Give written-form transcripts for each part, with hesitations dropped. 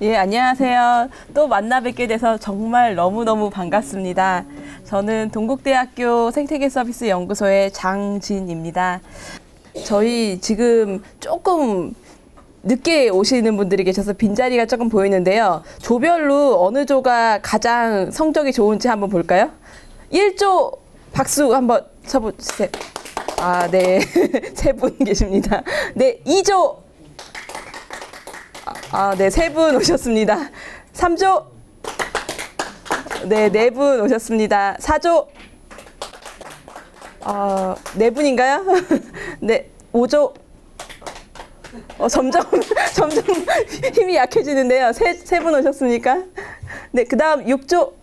예, 안녕하세요. 또 만나 뵙게 돼서 정말 너무너무 반갑습니다. 저는 동국대학교 생태계서비스 연구소의 장진입니다. 저희 지금 조금 늦게 오시는 분들이 계셔서 빈자리가 조금 보이는데요. 조별로 어느 조가 가장 성적이 좋은지 한번 볼까요? 1조 박수 한번 쳐보세요. 아, 네. 세 분 계십니다. 네, 2조. 네, 세 분 오셨습니다. 3조. 네, 네 분 오셨습니다. 4조. 네 분인가요? 네, 5조. 점점 힘이 약해지는데요. 세 분 오셨습니까? 네, 그 다음 6조.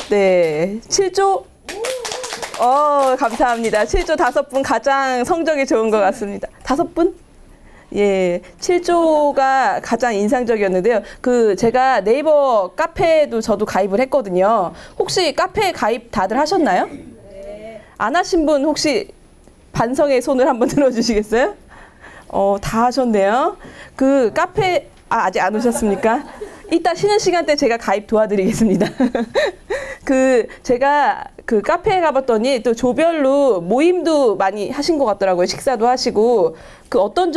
네, 7조. 감사합니다. 7조 5분 가장 성적이 좋은 것 같습니다. 5분? 예, 7조가 가장 인상적이었는데요. 제가 네이버 카페도 저도 가입을 했거든요. 혹시 카페 가입 다들 하셨나요? 네. 안 하신 분 혹시 반성의 손을 한번 들어주시겠어요? 다 하셨네요. 카페, 아직 안 오셨습니까? 이따 쉬는 시간 때 제가 가입 도와드리겠습니다. 제가 카페에 가봤더니 또 조별로 모임도 많이 하신 것 같더라고요. 식사도 하시고. 어떤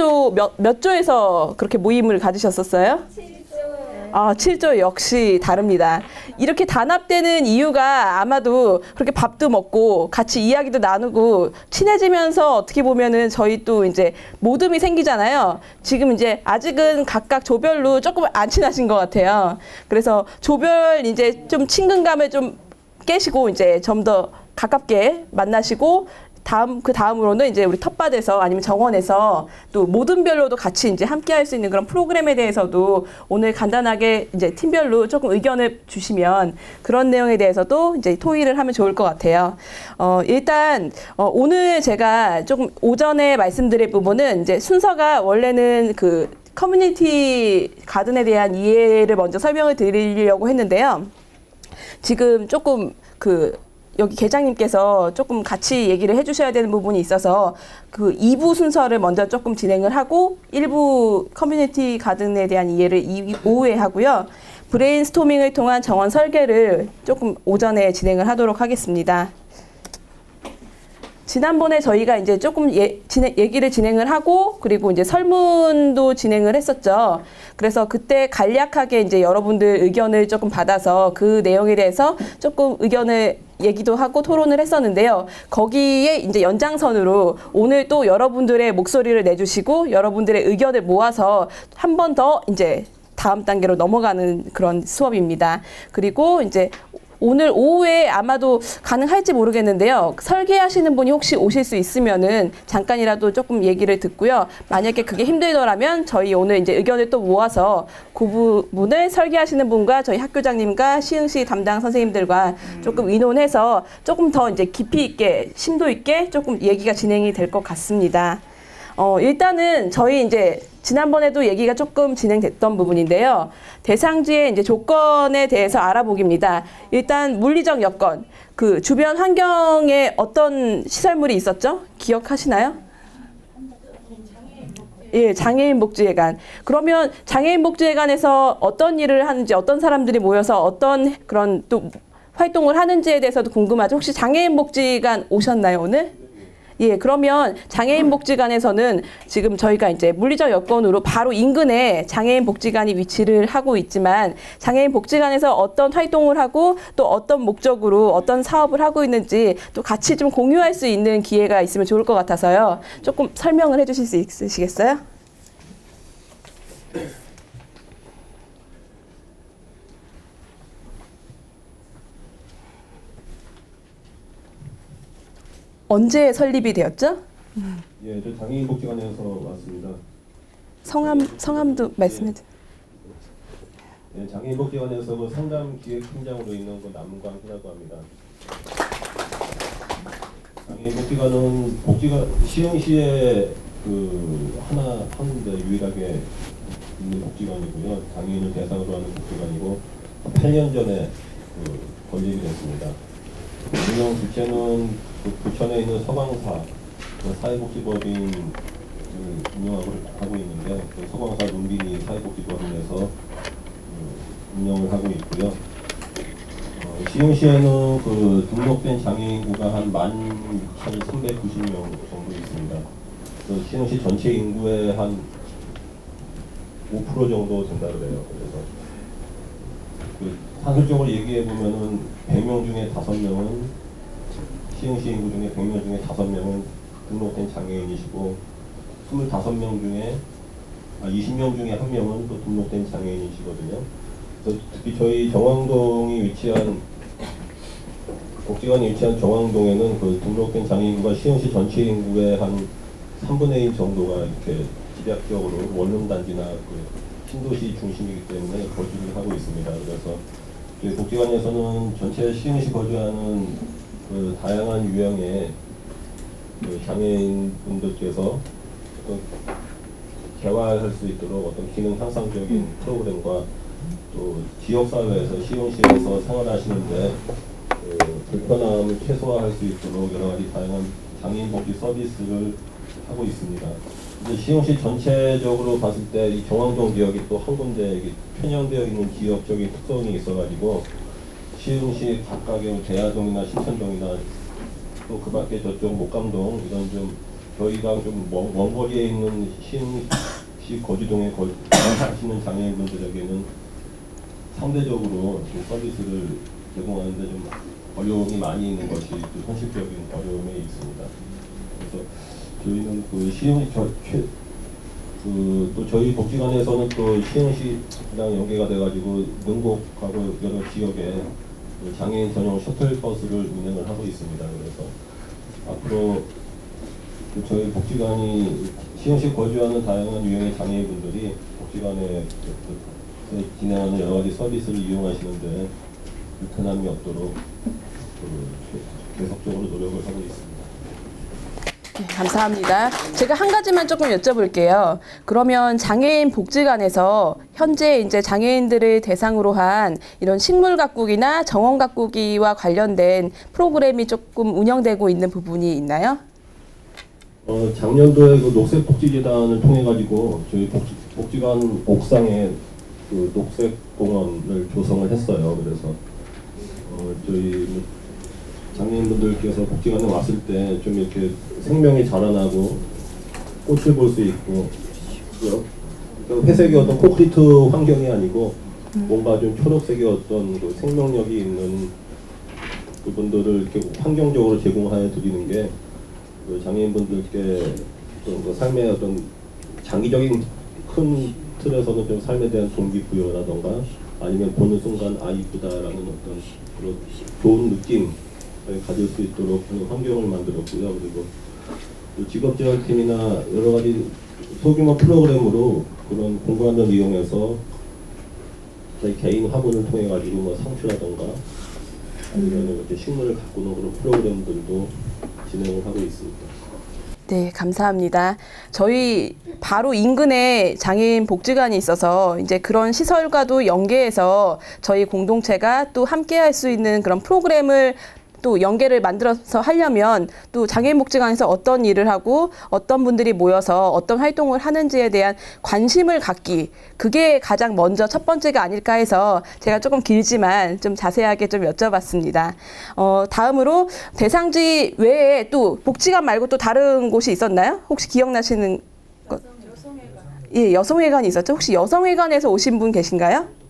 몇 조에서 그렇게 모임을 가지셨었어요? 7조. 7조 역시 다릅니다. 이렇게 단합되는 이유가 아마도 그렇게 밥도 먹고 같이 이야기도 나누고 친해지면서 어떻게 보면은 저희 또 이제 모듬이 생기잖아요. 지금 이제 아직은 각각 조별로 조금 안 친하신 것 같아요. 그래서 조별 이제 좀 친근감을 좀 깨시고 이제 좀 더 가깝게 만나시고 다음으로는 이제 우리 텃밭에서 아니면 정원에서 또 모든별로도 같이 이제 함께 할 수 있는 그런 프로그램에 대해서도 오늘 간단하게 이제 팀별로 조금 의견을 주시면 그런 내용에 대해서도 이제 토의를 하면 좋을 것 같아요. 일단, 오늘 제가 조금 오전에 말씀드릴 부분은 이제 순서가 원래는 커뮤니티 가든에 대한 이해를 먼저 설명을 드리려고 했는데요. 지금 조금 여기 계장님께서 조금 같이 얘기를 해주셔야 되는 부분이 있어서 2부 순서를 먼저 조금 진행을 하고 1부 커뮤니티 가든에 대한 이해를 오후에 하고요. 브레인스토밍을 통한 정원 설계를 조금 오전에 진행을 하도록 하겠습니다. 지난번에 저희가 이제 조금 얘기를 진행을 하고 그리고 이제 설문도 진행을 했었죠. 그래서 그때 간략하게 이제 여러분들 의견을 조금 받아서 그 내용에 대해서 조금 의견을 얘기도 하고 토론을 했었는데요. 거기에 이제 연장선으로 오늘 또 여러분들의 목소리를 내주시고 여러분들의 의견을 모아서 한 번 더 이제 다음 단계로 넘어가는 그런 수업입니다. 그리고 이제 오늘 오후에 아마도 가능할지 모르겠는데요. 설계하시는 분이 혹시 오실 수 있으면은 잠깐이라도 조금 얘기를 듣고요. 만약에 그게 힘들더라면 저희 오늘 이제 의견을 또 모아서 그 부분을 설계하시는 분과 저희 학교장님과 시흥시 담당 선생님들과 조금 의논해서 조금 더 이제 깊이 있게, 심도 있게 조금 얘기가 진행이 될 것 같습니다. 일단은 저희 이제 지난번에도 얘기가 조금 진행됐던 부분인데요. 대상지의 이제 조건에 대해서 알아보기입니다. 일단 물리적 여건, 주변 환경에 어떤 시설물이 있었죠? 기억하시나요? 예, 장애인 복지회관. 그러면 장애인 복지회관에서 어떤 일을 하는지, 어떤 사람들이 모여서 어떤 그런 또 활동을 하는지에 대해서도 궁금하죠. 혹시 장애인 복지관 오셨나요, 오늘? 예, 그러면 장애인 복지관에서는 지금 저희가 이제 물리적 여건으로 바로 인근에 장애인 복지관이 위치를 하고 있지만 장애인 복지관에서 어떤 활동을 하고 또 어떤 목적으로 어떤 사업을 하고 있는지 또 같이 좀 공유할 수 있는 기회가 있으면 좋을 것 같아서요. 조금 설명을 해 주실 수 있으시겠어요? 언제 설립이 되었죠? 예, 저 장애인복지관에서 왔습니다. 성함도 말씀해 주세요. 예, 장애인복지관에서 상담기획팀장으로 있는 남광희라고 합니다. 장애인복지관은 시흥시에 하는데 유일하게 있는 복지관이고요. 장애인을 대상으로 하는 복지관이고 8년 전에 건립이 됐습니다. 운영 주체는 부천에 있는 서강사 사회복지법인 운영하고 있는데 그 서광사 논빈이 사회복지법인에서 운영을 하고 있고요. 시흥시에는 그 등록된 장애인 인구가 한 16,390명 정도 있습니다. 시흥시 전체 인구의 한 5% 정도 된다 그래요. 그래서 그 산술적으로 얘기해 보면은 100명 중에 5명은 시흥시 인구 중에 100명 중에 5명은 등록된 장애인이시고 25명 중에 20명 중에 1명은 또 등록된 장애인이시거든요. 그래서 특히 저희 정왕동이 위치한 복지관이 위치한 정왕동에는 그 등록된 장애인과 시흥시 전체 인구의 한 3분의 1 정도가 이렇게 집약적으로 원룸단지나 그 신도시 중심이기 때문에 거주를 하고 있습니다. 그래서 저희 복지관에서는 전체 시흥시 거주하는 그 다양한 유형의 그 장애인분들께서 재활할 수 있도록 어떤 기능 향상적인 프로그램과 또 지역사회에서 시흥시에서 생활하시는데 그 불편함을 최소화할 수 있도록 여러 가지 다양한 장애인 복지 서비스를 하고 있습니다. 이제 시흥시 전체적으로 봤을 때 이 정왕동 지역이 또 한 군데 편향되어 있는 지역적인 특성이 있어가지고 시흥시 각각의 대야동이나 신천동이나 또 그 밖에 저쪽 목감동 이런 좀 저희가 좀 먼 거리에 있는 시흥시 거주동에 사시는 장애인분들에게는 상대적으로 좀 서비스를 제공하는데 좀 어려움이 많이 있는 것이 또 현실적인 어려움이 있습니다. 그래서 저희는 그 시흥시 또 저희 복지관에서는 또 시흥시랑 연계가 돼가지고 능곡하고 여러 지역에 장애인 전용 셔틀버스를 운행을 하고 있습니다. 그래서 앞으로 저희 복지관이 시흥시 거주하는 다양한 유형의 장애인분들이 복지관에 진행하는 여러 가지 서비스를 이용하시는데 불편함이 없도록 계속적으로 노력을 하고 있습니다. 네, 감사합니다. 제가 한 가지만 조금 여쭤볼게요. 그러면 장애인 복지관에서 현재 이제 장애인들을 대상으로 한 이런 식물 가꾸기나 정원 가꾸기와 관련된 프로그램이 조금 운영되고 있는 부분이 있나요? 작년도에 그 녹색복지재단을 통해 가지고 저희 복지관 옥상에 그 녹색공원을 조성을 했어요. 그래서 저희 장애인분들께서 복지관에 왔을 때 좀 이렇게 생명이 자라나고 꽃을 볼 수 있고 회색의 어떤 콘크리트 환경이 아니고 뭔가 좀 초록색의 어떤 그 생명력이 있는 그분들을 이렇게 환경적으로 제공하여 드리는 게 그 장애인분들께 그 삶의 어떤 장기적인 큰 틀에서는 좀 삶에 대한 동기부여라던가 아니면 보는 순간 아 이쁘다라는 어떤 그런 좋은 느낌 가질 수 있도록 하는 환경을 만들었고요. 그리고 직업재활팀이나 여러 가지 소규모 프로그램으로 그런 공간을 이용해서 저희 개인 화분을 통해 가지고 뭐 상추라던가 아니면 이렇게 식물을 가꾸는 그런 프로그램들도 진행을 하고 있습니다. 네, 감사합니다. 저희 바로 인근에 장애인 복지관이 있어서 이제 그런 시설과도 연계해서 저희 공동체가 또 함께 할 수 있는 그런 프로그램을 또 연계를 만들어서 하려면 또 장애인 복지관에서 어떤 일을 하고 어떤 분들이 모여서 어떤 활동을 하는지에 대한 관심을 갖기, 그게 가장 먼저 첫 번째가 아닐까 해서 제가 조금 길지만 좀 자세하게 좀 여쭤봤습니다. 다음으로 대상지 외에 또 복지관 말고 또 다른 곳이 있었나요? 혹시 기억나시는 것? 예, 여성회관이 있었죠. 혹시 여성회관에서 오신 분 계신가요?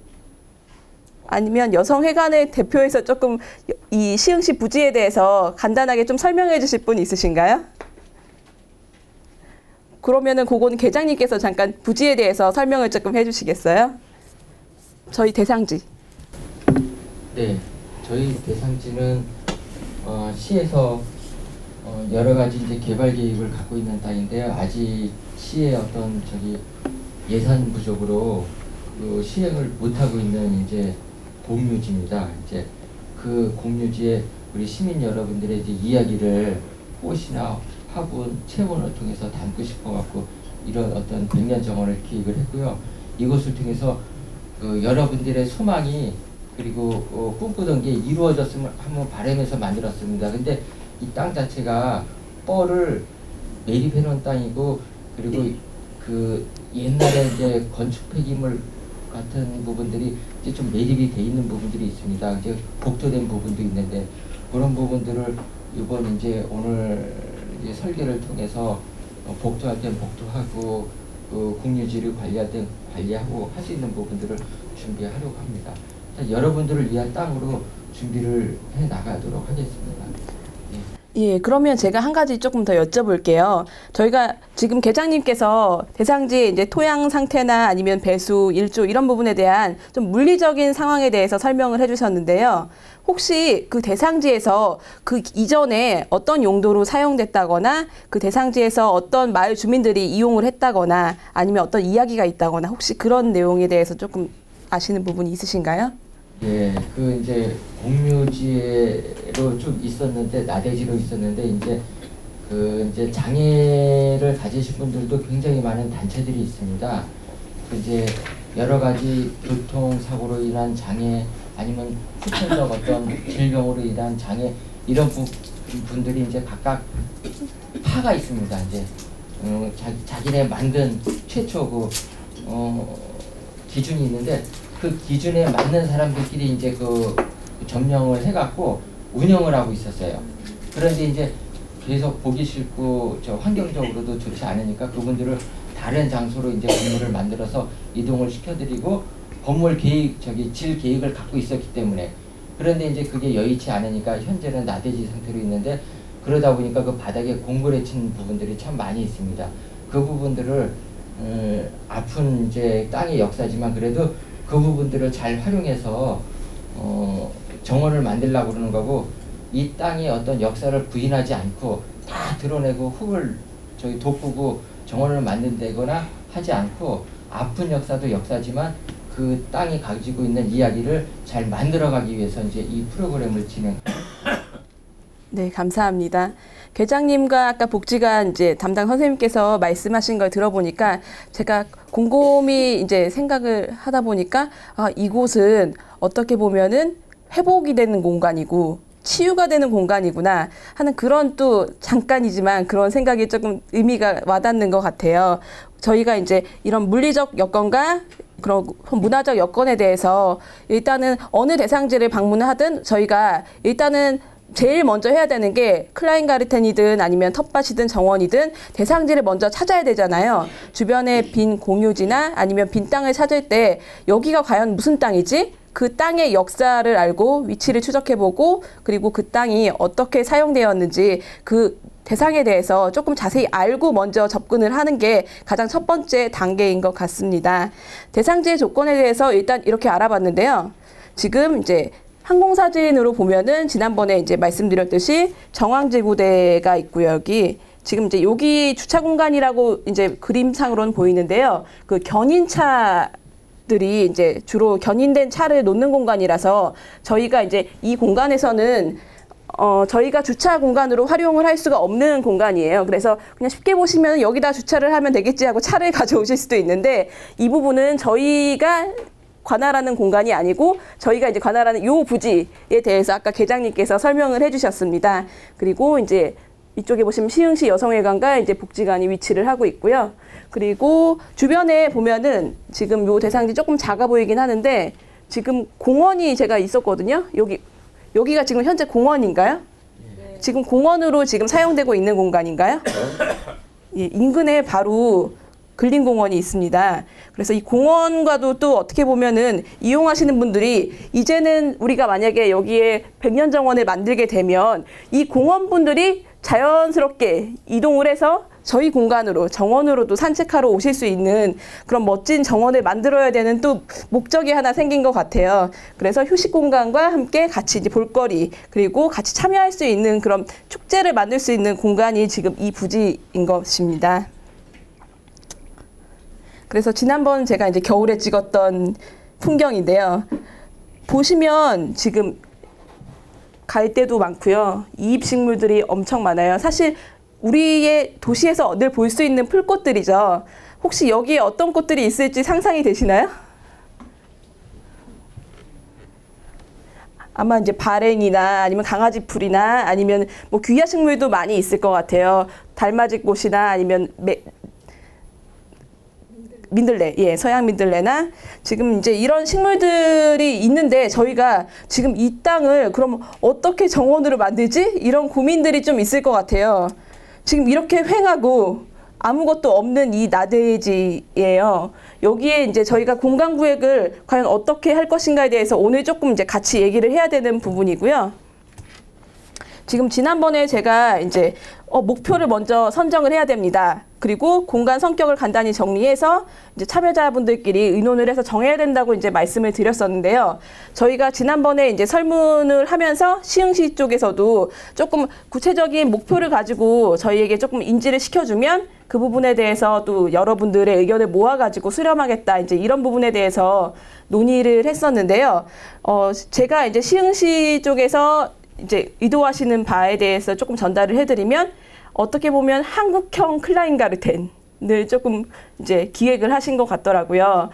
아니면 여성회관의 대표에서 조금 이 시흥시 부지에 대해서 간단하게 좀 설명해 주실 분 있으신가요? 그러면은 그거는 계장님께서 잠깐 부지에 대해서 설명을 조금 해주시겠어요? 저희 대상지. 네, 저희 대상지는 시에서 여러 가지 이제 개발 계획을 갖고 있는 땅인데요. 아직 시의 어떤 예산 부족으로 그 시행을 못 하고 있는 이제 공유지입니다. 이제 그 공유지에 우리 시민 여러분들의 이제 이야기를 꽃이나 화분, 체험을 통해서 담고 싶어갖고 이런 어떤 100년 정원을 기획을 했고요. 이것을 통해서 여러분들의 소망이 그리고 꿈꾸던 게 이루어졌으면 한번 바라면서 만들었습니다. 근데 이 땅 자체가 뻘을 매립해 놓은 땅이고 그리고 그 옛날에 이제 건축 폐기물 같은 부분들이 이제 좀 매립이 돼 있는 부분들이 있습니다. 이제 복토된 부분도 있는데 그런 부분들을 이번 이제 오늘 이제 설계를 통해서 복토할 땐 복토하고 그 공유지를 관리할 땐 관리하고 할 수 있는 부분들을 준비하려고 합니다. 여러분들을 위한 땅으로 준비를 해 나가도록 하겠습니다. 예, 그러면 제가 한 가지 조금 더 여쭤볼게요. 저희가 지금 계장님께서 대상지의 이제 토양 상태나 아니면 배수, 일조 이런 부분에 대한 좀 물리적인 상황에 대해서 설명을 해주셨는데요. 혹시 그 대상지에서 그 이전에 어떤 용도로 사용됐다거나 그 대상지에서 어떤 마을 주민들이 이용을 했다거나 아니면 어떤 이야기가 있다거나 혹시 그런 내용에 대해서 조금 아시는 부분이 있으신가요? 예, 그 이제 공유지로 좀 있었는데 나대지로 있었는데 이제 그 이제 장애를 가지신 분들도 굉장히 많은 단체들이 있습니다. 그 이제 여러 가지 교통 사고로 인한 장애 아니면 후천적 어떤 질병으로 인한 장애 이런 분들이 이제 각각 파가 있습니다. 이제 자기네 만든 최초 그 기준이 있는데. 그 기준에 맞는 사람들끼리 이제 그 점령을 해갖고 운영을 하고 있었어요. 그런데 이제 계속 보기 싫고 저 환경적으로도 좋지 않으니까 그분들을 다른 장소로 이제 건물을 만들어서 이동을 시켜드리고 건물 계획 질 계획을 갖고 있었기 때문에 그런데 이제 그게 여의치 않으니까 현재는 나대지 상태로 있는데 그러다 보니까 그 바닥에 공굴에 친 부분들이 참 많이 있습니다. 그 부분들을 아픈 이제 땅의 역사지만 그래도 그 부분들을 잘 활용해서 정원을 만들려고 그러는 거고 이 땅이 어떤 역사를 부인하지 않고 다 드러내고 흙을 돋구고 정원을 만든다거나 하지 않고 아픈 역사도 역사지만 그 땅이 가지고 있는 이야기를 잘 만들어가기 위해서 이제 이 프로그램을 진행. 네, 감사합니다. 계장님과 아까 복지관 이제 담당 선생님께서 말씀하신 걸 들어보니까 제가 곰곰이 이제 생각을 하다 보니까 이곳은 어떻게 보면은 회복이 되는 공간이고 치유가 되는 공간이구나 하는 그런 또 잠깐이지만 그런 생각이 조금 의미가 와닿는 것 같아요. 저희가 이제 이런 물리적 여건과 그런 문화적 여건에 대해서 일단은 어느 대상지를 방문을 하든 저희가 일단은 제일 먼저 해야 되는 게 클라인가르텐이든 아니면 텃밭이든 정원이든 대상지를 먼저 찾아야 되잖아요. 주변에 빈 공유지나 아니면 빈 땅을 찾을 때 여기가 과연 무슨 땅이지? 그 땅의 역사를 알고 위치를 추적해보고 그리고 그 땅이 어떻게 사용되었는지 그 대상에 대해서 조금 자세히 알고 먼저 접근을 하는 게 가장 첫 번째 단계인 것 같습니다. 대상지의 조건에 대해서 일단 이렇게 알아봤는데요. 지금 이제 항공사진으로 보면은 지난번에 이제 말씀드렸듯이 정황지구대가 있고요. 여기 지금 이제 여기 주차 공간이라고 이제 그림상으로는 보이는데요. 그 견인차들이 이제 주로 견인된 차를 놓는 공간이라서 저희가 이제 이 공간에서는 저희가 주차 공간으로 활용을 할 수가 없는 공간이에요. 그래서 그냥 쉽게 보시면 여기다 주차를 하면 되겠지 하고 차를 가져오실 수도 있는데 이 부분은 저희가 관할하는 공간이 아니고 저희가 이제 관할하는 요 부지에 대해서 아까 계장님께서 설명을 해주셨습니다. 그리고 이제 이쪽에 보시면 시흥시 여성회관과 이제 복지관이 위치를 하고 있고요. 그리고 주변에 보면은 지금 요 대상지 조금 작아 보이긴 하는데 지금 공원이 제가 있었거든요. 여기가 지금 현재 공원인가요? 네. 지금 공원으로 지금 사용되고 있는 공간인가요? 예, 인근에 바로 근린공원이 있습니다. 그래서 이 공원과도 또 어떻게 보면은 이용하시는 분들이 이제는 우리가 만약에 여기에 백년정원을 만들게 되면 이 공원분들이 자연스럽게 이동을 해서 저희 공간으로 정원으로도 산책하러 오실 수 있는 그런 멋진 정원을 만들어야 되는 또 목적이 하나 생긴 것 같아요. 그래서 휴식 공간과 함께 같이 이제 볼거리 그리고 같이 참여할 수 있는 그런 축제를 만들 수 있는 공간이 지금 이 부지인 것입니다. 그래서 지난번 제가 이제 겨울에 찍었던 풍경인데요. 보시면 지금 갈대도 많고요. 이입식물들이 엄청 많아요. 사실 우리의 도시에서 늘 볼 수 있는 풀꽃들이죠. 혹시 여기에 어떤 꽃들이 있을지 상상이 되시나요? 아마 이제 바랭이나 아니면 강아지 풀이나 아니면 뭐 귀하식물도 많이 있을 것 같아요. 달맞이꽃이나 아니면 민들레, 예, 서양 민들레나 지금 이제 이런 식물들이 있는데 저희가 지금 이 땅을 그럼 어떻게 정원으로 만들지? 이런 고민들이 좀 있을 것 같아요. 지금 이렇게 횡하고 아무것도 없는 이 나대지예요. 여기에 이제 저희가 공간 구획을 과연 어떻게 할 것인가에 대해서 오늘 조금 이제 같이 얘기를 해야 되는 부분이고요. 지금 지난번에 제가 이제 목표를 먼저 선정을 해야 됩니다. 그리고 공간 성격을 간단히 정리해서 이제 참여자분들끼리 의논을 해서 정해야 된다고 이제 말씀을 드렸었는데요. 저희가 지난번에 이제 설문을 하면서 시흥시 쪽에서도 조금 구체적인 목표를 가지고 저희에게 조금 인지를 시켜주면 그 부분에 대해서 또 여러분들의 의견을 모아가지고 수렴하겠다, 이제 이런 부분에 대해서 논의를 했었는데요. 제가 이제 시흥시 쪽에서 이제 의도하시는 바에 대해서 조금 전달을 해드리면, 어떻게 보면 한국형 클라인가르텐을 조금 이제 기획을 하신 것 같더라고요.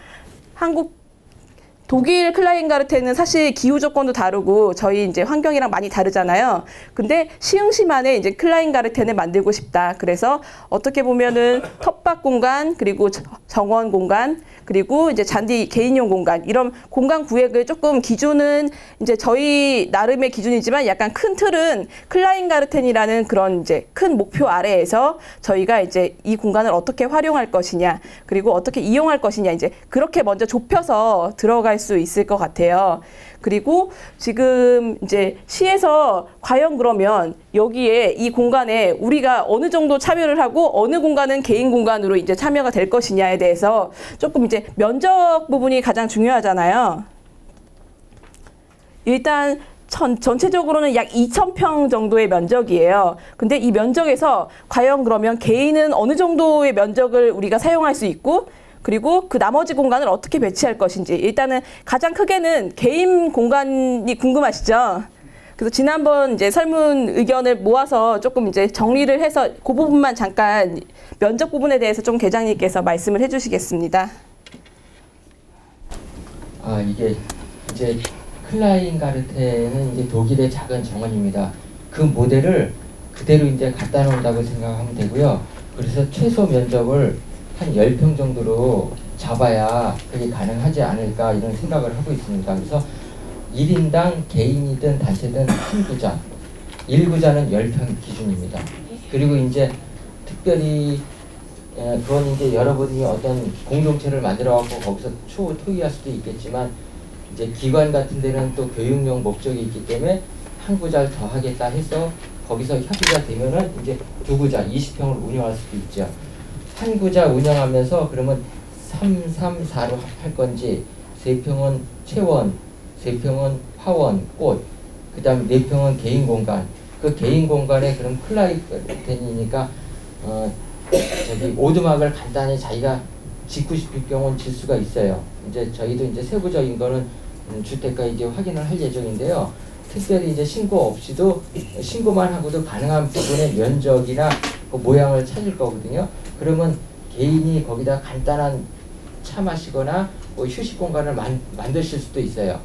독일 클라인가르텐은 사실 기후 조건도 다르고 저희 이제 환경이랑 많이 다르잖아요. 근데 시흥시만의 이제 클라인가르텐을 만들고 싶다. 그래서 어떻게 보면은 텃밭 공간, 그리고 정원 공간, 그리고 이제 잔디 개인용 공간, 이런 공간 구획을 조금 기준은 이제 저희 나름의 기준이지만 약간 큰 틀은 클라인가르텐이라는 그런 이제 큰 목표 아래에서 저희가 이제 이 공간을 어떻게 활용할 것이냐, 그리고 어떻게 이용할 것이냐, 이제 그렇게 먼저 좁혀서 들어갈 수 있을 것 같아요. 그리고 지금 이제 시에서 과연 그러면 여기에 이 공간에 우리가 어느 정도 참여를 하고 어느 공간은 개인 공간으로 이제 참여가 될 것이냐에 대해서 조금 이제 면적 부분이 가장 중요하잖아요. 일단 전체적으로는 약 2,000평 정도의 면적이에요. 근데 이 면적에서 과연 그러면 개인은 어느 정도의 면적을 우리가 사용할 수 있고, 그리고 그 나머지 공간을 어떻게 배치할 것인지, 일단은 가장 크게는 개인 공간이 궁금하시죠? 그래서 지난번 이제 설문 의견을 모아서 조금 이제 정리를 해서 그 부분만 잠깐 면적 부분에 대해서 좀 계장님께서 말씀을 해주시겠습니다. 이게 이제 클라인가르텐은 이제 독일의 작은 정원입니다. 그 모델을 그대로 이제 갖다 놓는다고 생각하면 되고요. 그래서 최소 면적을 한 10평 정도로 잡아야 그게 가능하지 않을까, 이런 생각을 하고 있습니다. 그래서 1인당 개인이든 단체든 한 구자, 1구자는 10평 기준입니다. 그리고 이제 특별히 그건 이제 여러분이 어떤 공동체를 만들어 갖고 거기서 추후 토의할 수도 있겠지만, 이제 기관 같은 데는 또 교육용 목적이 있기 때문에 한 구자를 더 하겠다 해서 거기서 협의가 되면은 이제 2구자 20평을 운영할 수도 있죠. 한 구자 운영하면서 그러면 3, 3, 4로 할 건지, 3평은 채원, 3평은 화원, 꽃, 그 다음에 4평은 개인 공간. 그 개인 공간에 그럼 클라이텐이니까 저기 오두막을 간단히 자기가 짓고 싶을 경우는 질 수가 있어요. 이제 저희도 이제 세부적인 거는 주택가 이제 확인을 할 예정인데요. 특별히 이제 신고 없이도, 신고만 하고도 가능한 부분의 면적이나 그 모양을 찾을 거거든요. 그러면 개인이 거기다 간단한 차 마시거나 뭐 휴식 공간을 만드실 수도 있어요.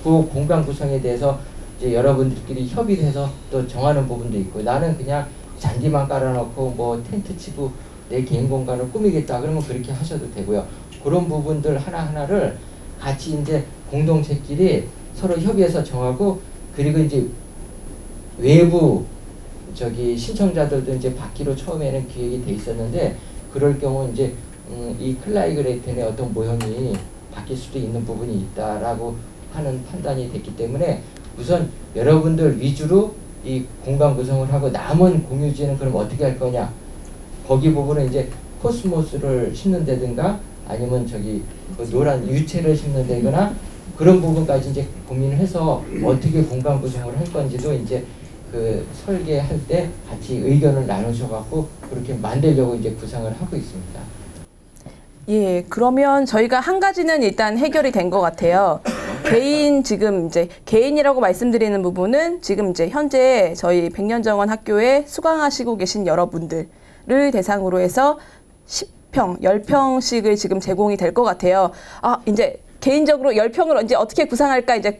그 공간 구성에 대해서 이제 여러분들끼리 협의를 해서 또 정하는 부분도 있고, 나는 그냥 잔디만 깔아놓고 뭐 텐트 치고 내 개인 공간을 꾸미겠다 그러면 그렇게 하셔도 되고요. 그런 부분들 하나하나를 같이 이제 공동체끼리 서로 협의해서 정하고, 그리고 이제 외부 저기 신청자들도 이제 받기로 처음에는 기획이 돼 있었는데, 그럴 경우 이제 이 클라이그레텐의 어떤 모형이 바뀔 수도 있는 부분이 있다라고 하는 판단이 됐기 때문에 우선 여러분들 위주로 이 공간 구성을 하고, 남은 공유지는 그럼 어떻게 할 거냐, 거기 부분은 이제 코스모스를 심는다든가 아니면 저기 그 노란 유채를 심는다거나 그런 부분까지 이제 고민을 해서 어떻게 공간 구성을 할 건지도 이제 그 설계할 때 같이 의견을 나누셔갖고 그렇게 만들려고 이제 구상을 하고 있습니다. 예, 그러면 저희가 한 가지는 일단 해결이 된 것 같아요. 지금 이제 개인이라고 말씀드리는 부분은 지금 이제 현재 저희 백년정원 학교에 수강하시고 계신 여러분들을 대상으로 해서 10평, 10평씩을 지금 제공이 될 것 같아요. 이제 개인적으로 10평을 이제 어떻게 구상할까, 이제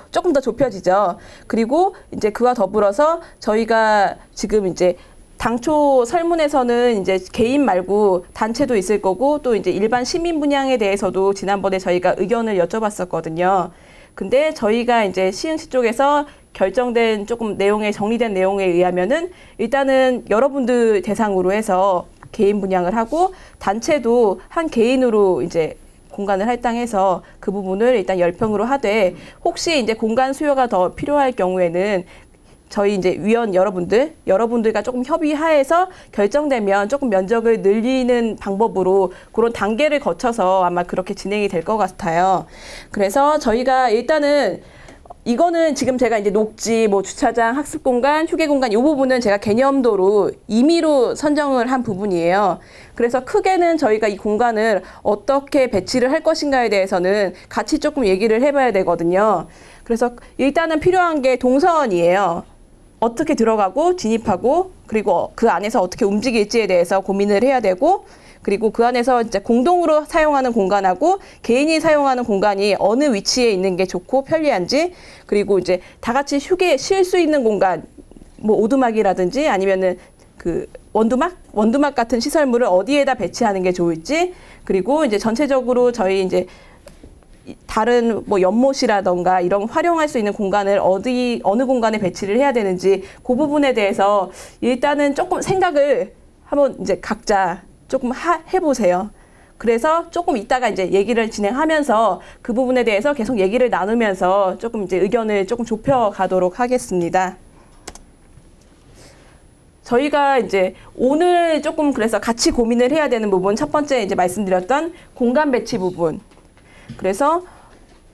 조금 더 좁혀지죠. 그리고 이제 그와 더불어서 저희가 지금 이제 당초 설문에서는 이제 개인 말고 단체도 있을 거고 또 이제 일반 시민 분양에 대해서도 지난번에 저희가 의견을 여쭤봤었거든요. 근데 저희가 이제 시흥시 쪽에서 결정된 조금 내용에 정리된 내용에 의하면은 일단은 여러분들 대상으로 해서 개인 분양을 하고 단체도 한 개인으로 이제 공간을 할당해서 그 부분을 일단 10평으로 하되 혹시 이제 공간 수요가 더 필요할 경우에는 저희 이제 위원 여러분들과 조금 협의하에서 결정되면 조금 면적을 늘리는 방법으로 그런 단계를 거쳐서 아마 그렇게 진행이 될 것 같아요. 그래서 저희가 일단은 이거는 지금 제가 이제 녹지, 뭐 주차장, 학습 공간, 휴게 공간 이 부분은 제가 개념도로 임의로 선정을 한 부분이에요. 그래서 크게는 저희가 이 공간을 어떻게 배치를 할 것인가에 대해서는 같이 조금 얘기를 해봐야 되거든요. 그래서 일단은 필요한 게 동선이에요. 어떻게 들어가고 진입하고 그리고 그 안에서 어떻게 움직일지에 대해서 고민을 해야 되고 그리고 그 안에서 이제 공동으로 사용하는 공간하고 개인이 사용하는 공간이 어느 위치에 있는 게 좋고 편리한지 그리고 이제 다 같이 휴게 쉴 수 있는 공간 뭐 오두막이라든지 아니면은 그 원두막 같은 시설물을 어디에다 배치하는 게 좋을지 그리고 이제 전체적으로 저희 이제 다른 뭐 연못이라던가 이런 활용할 수 있는 공간을 어느 공간에 배치를 해야 되는지 그 부분에 대해서 일단은 조금 생각을 한번 이제 각자 조금 해보세요. 그래서 조금 이따가 이제 얘기를 진행하면서 그 부분에 대해서 계속 얘기를 나누면서 조금 이제 의견을 조금 좁혀가도록 하겠습니다. 저희가 이제 오늘 조금 그래서 같이 고민을 해야 되는 부분 첫 번째 이제 말씀드렸던 공간 배치 부분. 그래서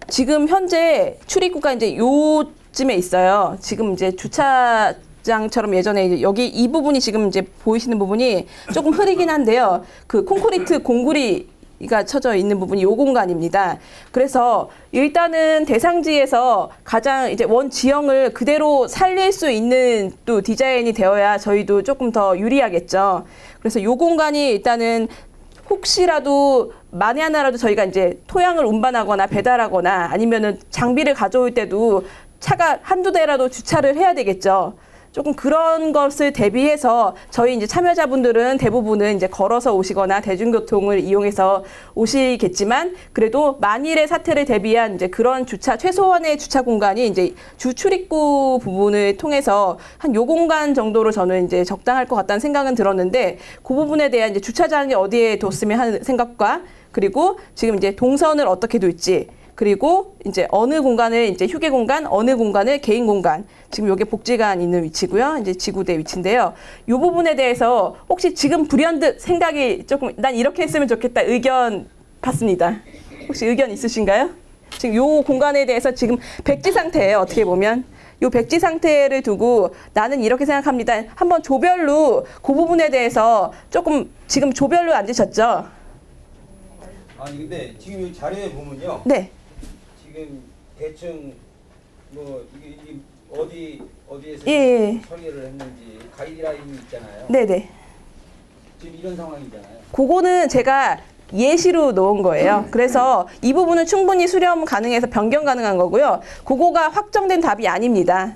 지금 현재 출입구가 이제 요쯤에 있어요. 지금 이제 주차장처럼 예전에 이제 여기 이 부분이 지금 이제 보이시는 부분이 조금 흐리긴 한데요. 그 콘크리트 공구리가 쳐져 있는 부분이 요 공간입니다. 그래서 일단은 대상지에서 가장 이제 원 지형을 그대로 살릴 수 있는 또 디자인이 되어야 저희도 조금 더 유리하겠죠. 그래서 요 공간이 일단은 혹시라도 만에 하나라도 저희가 이제 토양을 운반하거나 배달하거나 아니면은 장비를 가져올 때도 차가 한두 대라도 주차를 해야 되겠죠. 조금 그런 것을 대비해서 저희 이제 참여자분들은 대부분은 이제 걸어서 오시거나 대중교통을 이용해서 오시겠지만 그래도 만일의 사태를 대비한 이제 그런 최소한의 주차 공간이 이제 주 출입구 부분을 통해서 한 요 공간 정도로 저는 이제 적당할 것 같다는 생각은 들었는데 그 부분에 대한 이제 주차장이 어디에 뒀으면 하는 생각과 그리고 지금 이제 동선을 어떻게 둘지 그리고 이제 어느 공간을 이제 휴게 공간, 어느 공간을 개인 공간. 지금 요게 복지관 있는 위치고요. 이제 지구대 위치인데요. 요 부분에 대해서 혹시 지금 불현듯 생각이 조금 난 이렇게 했으면 좋겠다 의견 받습니다. 혹시 의견 있으신가요? 지금 요 공간에 대해서 지금 백지 상태예요. 어떻게 보면. 요 백지 상태를 두고 나는 이렇게 생각합니다. 한번 조별로 그 부분에 대해서 조금 지금 조별로 앉으셨죠? 아니 근데 지금 이 자료에 보면요. 네. 지금 대충 뭐 이게 어디에서 예. 처리를 했는지 가이드라인이 있잖아요. 네네. 지금 이런 상황이잖아요. 그거는 제가 예시로 놓은 거예요. 그래서 이 부분은 충분히 수렴 가능해서 변경 가능한 거고요. 그거가 확정된 답이 아닙니다.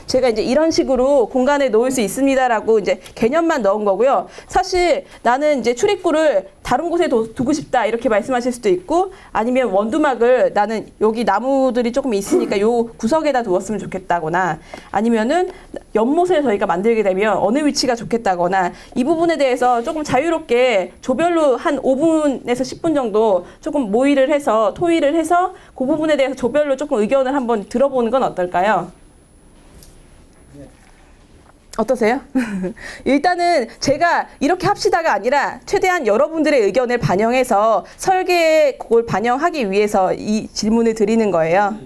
제가 이제 이런 식으로 공간에 놓을 수 있습니다라고 이제 개념만 넣은 거고요. 사실 나는 이제 출입구를 다른 곳에 두고 싶다 이렇게 말씀하실 수도 있고 아니면 원두막을 나는 여기 나무들이 조금 있으니까 요 구석에다 두었으면 좋겠다거나 아니면은 연못을 저희가 만들게 되면 어느 위치가 좋겠다거나 이 부분에 대해서 조금 자유롭게 조별로 한 5분에서 10분 정도 조금 모의를 해서 토의를 해서 그 부분에 대해서 조별로 조금 의견을 한번 들어보는 건 어떨까요? 어떠세요? 일단은 제가 이렇게 합시다가 아니라 최대한 여러분들의 의견을 반영해서 설계에 그걸 반영하기 위해서 이 질문을 드리는 거예요.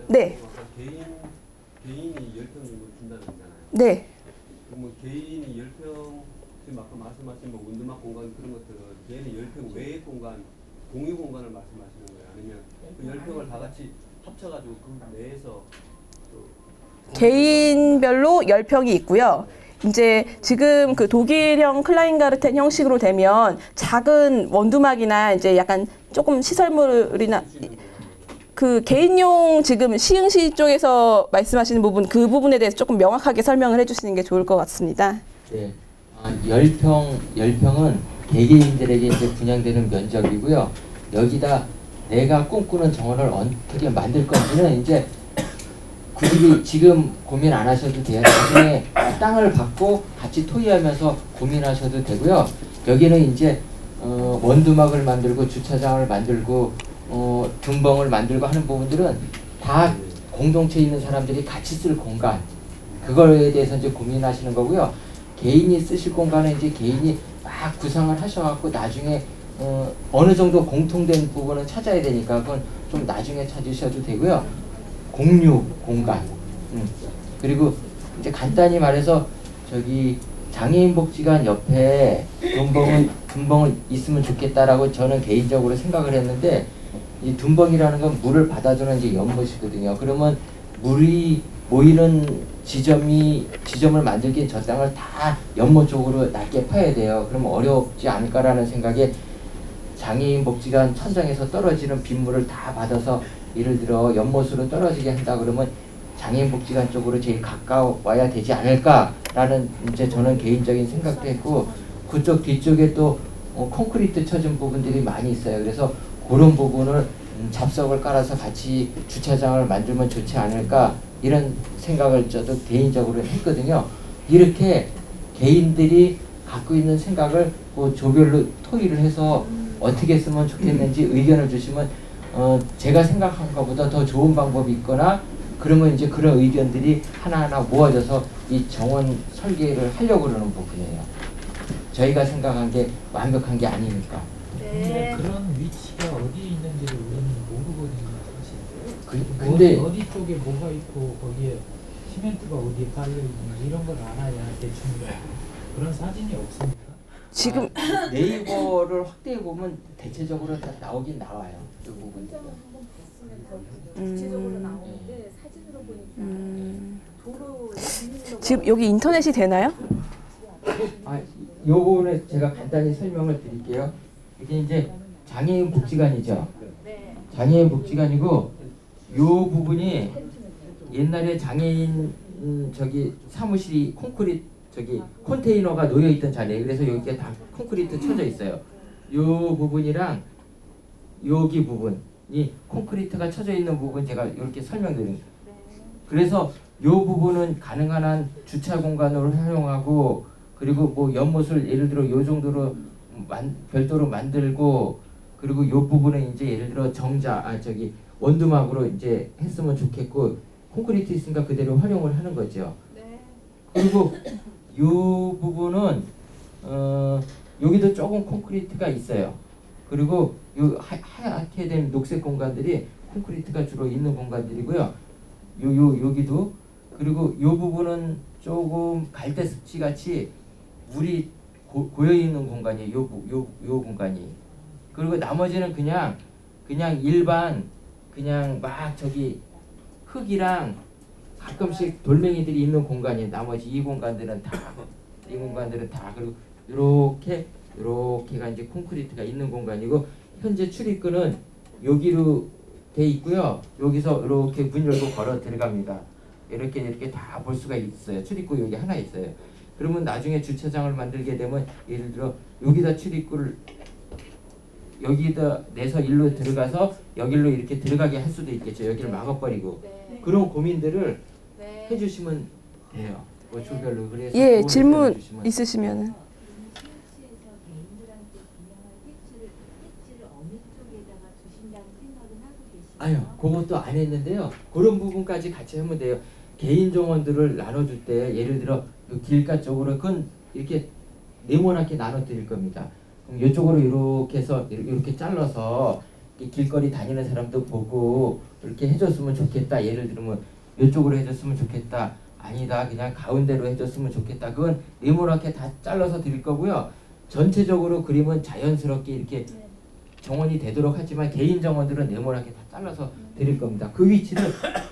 네. 개인이 10평 정도 준다는 거잖아요. 네. 그럼 개인이 10평, 지금 아까 말씀하신 뭐 원두막 공간 그런 것들은 개인이 10평 외의 공간, 공유 공간을 말씀하시는 거예요? 아니면 그 10평을 다 같이 합쳐가지고 그 내에서 개인별로 10평이 있고요. 이제 지금 그 독일형 클라인가르텐 형식으로 되면 작은 원두막이나 이제 약간 조금 시설물이나 그 개인용 지금 시흥시 쪽에서 말씀하시는 부분 그 부분에 대해서 조금 명확하게 설명을 해주시는 게 좋을 것 같습니다. 네. 10평은 개개인들에게 이제 분양되는 면적이고요. 여기다 내가 꿈꾸는 정원을 어떻게 만들 건지는 이제 굳이 지금 고민 안 하셔도 돼요. 나중에 땅을 받고 같이 토의하면서 고민하셔도 되고요. 여기는 이제 원두막을 만들고 주차장을 만들고 등벙을 만들고 하는 부분들은 다 공동체에 있는 사람들이 같이 쓸 공간, 그거에 대해서 이제 고민하시는 거고요. 개인이 쓰실 공간은 이제 개인이 막 구상을 하셔갖고 나중에 어느 정도 공통된 부분은 찾아야 되니까 그건 좀 나중에 찾으셔도 되고요. 공유 공간, 그리고 이제 간단히 말해서 저기 장애인 복지관 옆에 둔벙은 있으면 좋겠다라고 저는 개인적으로 생각을 했는데, 이 둔벙이라는 건 물을 받아주는 이제 연못이거든요. 그러면 물이 모이는 지점을 만들기엔 저 땅을 다 연못 쪽으로 낮게 파야 돼요. 그러면 어렵지 않을까라는 생각에 장애인 복지관 천장에서 떨어지는 빗물을 다 받아서 예를 들어 연못으로 떨어지게 한다 그러면 장애인 복지관 쪽으로 제일 가까워야 되지 않을까라는 이제 저는 개인적인 생각도 했고, 그쪽 뒤쪽에 또 콘크리트 쳐진 부분들이 많이 있어요. 그래서 그런 부분을 잡석을 깔아서 같이 주차장을 만들면 좋지 않을까 이런 생각을 저도 개인적으로 했거든요. 이렇게 개인들이 갖고 있는 생각을 그 조별로 토의를 해서 어떻게 쓰면 좋겠는지 의견을 주시면 제가 생각한 것보다 더 좋은 방법이 있거나 그러면 이제 그런 의견들이 하나하나 모아져서 이 정원 설계를 하려고 그러는 부분이에요. 저희가 생각한 게 완벽한 게 아니니까. 근데 그런 위치가 어디 있는지를 우리는 모르거든요, 사실. 근데 어디 쪽에 뭐가 있고 거기에 시멘트가 어디에 깔려 있는지 이런 걸 알아야 대충 그런 사진이 없습니다. 지금 네이버를 확대해 보면 대체적으로 다 나오긴 나와요. 이 부분. 구체적으로 나오는데 사진으로 보니까 도로 지금 여기 인터넷이 되나요? 요거는 제가 간단히 설명을 드릴게요. 이게 이제 장애인 복지관이죠. 장애인 복지관이고 요 부분이 옛날에 장애인 저기 사무실이 콘크리트 저기 컨테이너가 놓여 있던 자리예요. 그래서 여기가 다 콘크리트 쳐져 있어요. 요 부분이랑 여기 부분이 콘크리트가 쳐져 있는 부분 제가 이렇게 설명드린. 그래서 요 부분은 가능한 한 주차 공간으로 활용하고, 그리고 뭐 연못을 예를 들어 요 정도로 별도로 만들고, 그리고 요 부분은 이제 예를 들어 저기 원두막으로 이제 했으면 좋겠고, 콘크리트 있으니까 그대로 활용을 하는 거죠. 그리고 요 부분은 여기도 조금 콘크리트가 있어요. 그리고 요 하얗게 된 녹색 공간들이 콘크리트가 주로 있는 공간들이고요. 여기도, 그리고 요 부분은 조금 갈대습지 같이 물이 고여 있는 공간이에요. 요 공간이. 그리고 나머지는 그냥 일반 그냥 막 저기 흙이랑 가끔씩 돌멩이들이 있는 공간이에요. 나머지 이 공간들은 다 그리고 요렇게가 이제 콘크리트가 있는 공간이고, 현재 출입구는 여기로 돼 있고요. 여기서 이렇게 문 열고 걸어 들어갑니다. 이렇게 다 볼 수가 있어요. 출입구 여기 하나 있어요. 그러면 나중에 주차장을 만들게 되면 예를 들어 여기다 출입구를 여기다 내서 일로 들어가서 여기로 이렇게 들어가게 할 수도 있겠죠. 여기를 막아버리고. 그런 고민들을 해주시면 돼요. 뭐 조별로. 그래서 예, 질문 있으시면은. 아유, 그것도 안 했는데요. 그런 부분까지 같이 하면 돼요. 개인 정원들을 나눠줄 때 예를 들어 길가 쪽으로 그건 이렇게 네모나게 나눠 드릴 겁니다. 그럼 이쪽으로 이렇게 해서 이렇게 잘라서 길거리 다니는 사람도 보고 이렇게 해줬으면 좋겠다. 예를 들면 이쪽으로 해줬으면 좋겠다. 아니다, 그냥 가운데로 해줬으면 좋겠다. 그건 네모나게 다 잘라서 드릴 거고요. 전체적으로 그림은 자연스럽게 이렇게 정원이 되도록 하지만 개인 정원들은 네모나게 다 잘라서 드릴 겁니다. 그 위치는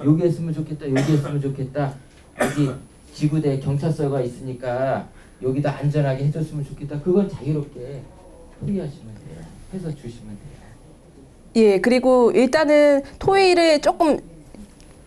여기 했으면 좋겠다, 여기 했으면 좋겠다, 여기 지구대 경찰서가 있으니까 여기다 안전하게 해줬으면 좋겠다. 그건 자유롭게 토의하시면 돼요. 해서 주시면 돼요. 예, 그리고 일단은 토의를 조금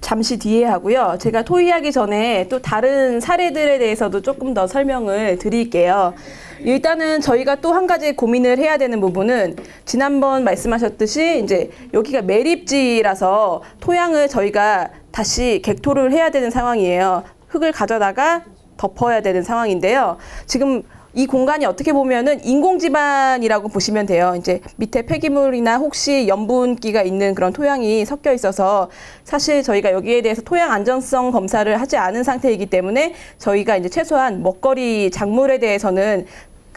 잠시 뒤에 하고요. 제가 토의하기 전에 또 다른 사례들에 대해서도 조금 더 설명을 드릴게요. 일단은 저희가 또 한 가지 고민을 해야 되는 부분은 지난번 말씀하셨듯이 이제 여기가 매립지라서 토양을 저희가 다시 객토를 해야 되는 상황이에요. 흙을 가져다가 덮어야 되는 상황인데요. 지금 이 공간이 어떻게 보면은 인공지반이라고 보시면 돼요. 이제 밑에 폐기물이나 혹시 염분기가 있는 그런 토양이 섞여 있어서 사실 저희가 여기에 대해서 토양 안전성 검사를 하지 않은 상태이기 때문에 저희가 이제 최소한 먹거리 작물에 대해서는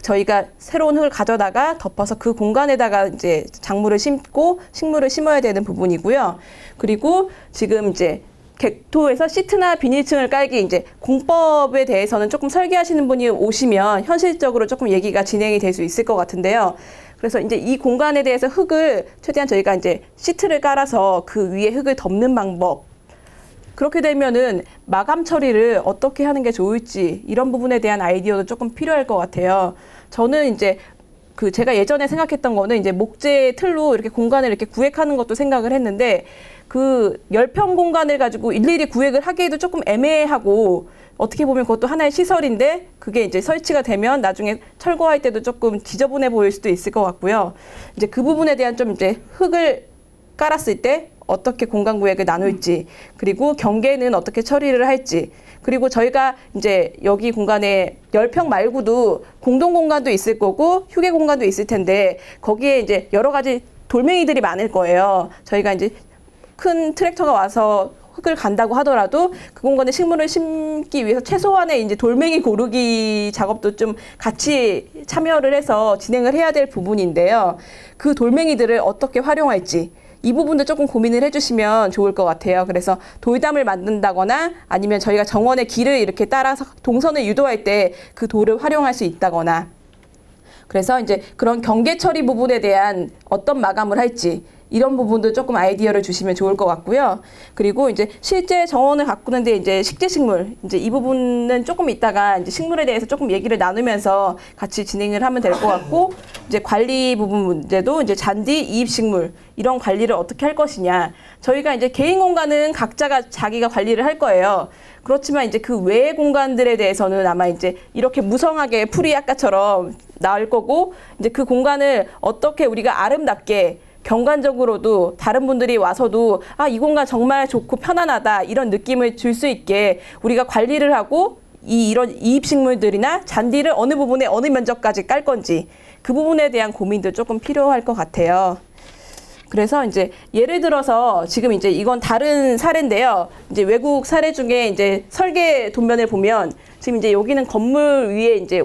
저희가 새로운 흙을 가져다가 덮어서 그 공간에다가 이제 작물을 심고 식물을 심어야 되는 부분이고요. 그리고 지금 이제 객토에서 시트나 비닐층을 깔기 이제 공법에 대해서는 조금 설계하시는 분이 오시면 현실적으로 조금 얘기가 진행이 될 수 있을 것 같은데요. 그래서 이제 이 공간에 대해서 흙을 최대한 저희가 이제 시트를 깔아서 그 위에 흙을 덮는 방법. 그렇게 되면은 마감 처리를 어떻게 하는 게 좋을지 이런 부분에 대한 아이디어도 조금 필요할 것 같아요. 저는 이제 그 제가 예전에 생각했던 거는 이제 목재 틀로 이렇게 공간을 이렇게 구획하는 것도 생각을 했는데 그 10평 공간을 가지고 일일이 구획을 하기에도 조금 애매하고 어떻게 보면 그것도 하나의 시설인데 그게 이제 설치가 되면 나중에 철거할 때도 조금 지저분해 보일 수도 있을 것 같고요. 이제 그 부분에 대한 좀 이제 흙을 깔았을 때 어떻게 공간 구획을 나눌지 그리고 경계는 어떻게 처리를 할지 그리고 저희가 이제 여기 공간에 10평 말고도 공동 공간도 있을 거고 휴게 공간도 있을 텐데 거기에 이제 여러 가지 돌멩이들이 많을 거예요. 저희가 이제 큰 트랙터가 와서 흙을 간다고 하더라도 그 공간에 식물을 심기 위해서 최소한의 이제 돌멩이 고르기 작업도 좀 같이 참여를 해서 진행을 해야 될 부분인데요. 그 돌멩이들을 어떻게 활용할지 이 부분도 조금 고민을 해주시면 좋을 것 같아요. 그래서 돌담을 만든다거나 아니면 저희가 정원의 길을 이렇게 따라서 동선을 유도할 때 그 돌을 활용할 수 있다거나 그래서 이제 그런 경계 처리 부분에 대한 어떤 마감을 할지 이런 부분도 조금 아이디어를 주시면 좋을 것 같고요. 그리고 이제 실제 정원을 가꾸는데 이제 식재식물 이제 이 부분은 조금 이따가 이제 식물에 대해서 조금 얘기를 나누면서 같이 진행을 하면 될 것 같고 이제 관리 부분 문제도 이제 잔디, 이입식물 이런 관리를 어떻게 할 것이냐. 저희가 이제 개인 공간은 각자가 자기가 관리를 할 거예요. 그렇지만 이제 그 외의 공간들에 대해서는 아마 이제 이렇게 무성하게 풀이 아까처럼 나올 거고 이제 그 공간을 어떻게 우리가 아름답게 경관적으로도 다른 분들이 와서도 아, 이 공간 정말 좋고 편안하다 이런 느낌을 줄 수 있게 우리가 관리를 하고 이런 이입식물들이나 잔디를 어느 부분에 어느 면적까지 깔 건지 그 부분에 대한 고민도 조금 필요할 것 같아요. 그래서 이제 예를 들어서 지금 이제 이건 다른 사례인데요. 이제 외국 사례 중에 이제 설계 도면을 보면 지금 이제 여기는 건물 위에 이제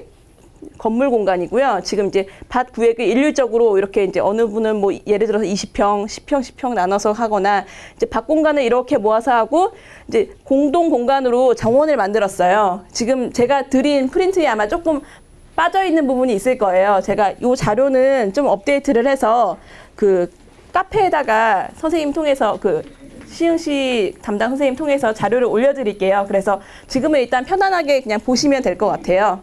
건물 공간이고요. 지금 이제 밭 구획을 일률적으로 이렇게 이제 어느 분은 뭐 예를 들어서 20평, 10평, 10평 나눠서 하거나 이제 밭 공간을 이렇게 모아서 하고 이제 공동 공간으로 정원을 만들었어요. 지금 제가 드린 프린트에 아마 조금 빠져 있는 부분이 있을 거예요. 제가 이 자료는 좀 업데이트를 해서 그 카페에다가 선생님 통해서 그 시흥시 담당 선생님 통해서 자료를 올려드릴게요. 그래서 지금은 일단 편안하게 그냥 보시면 될 것 같아요.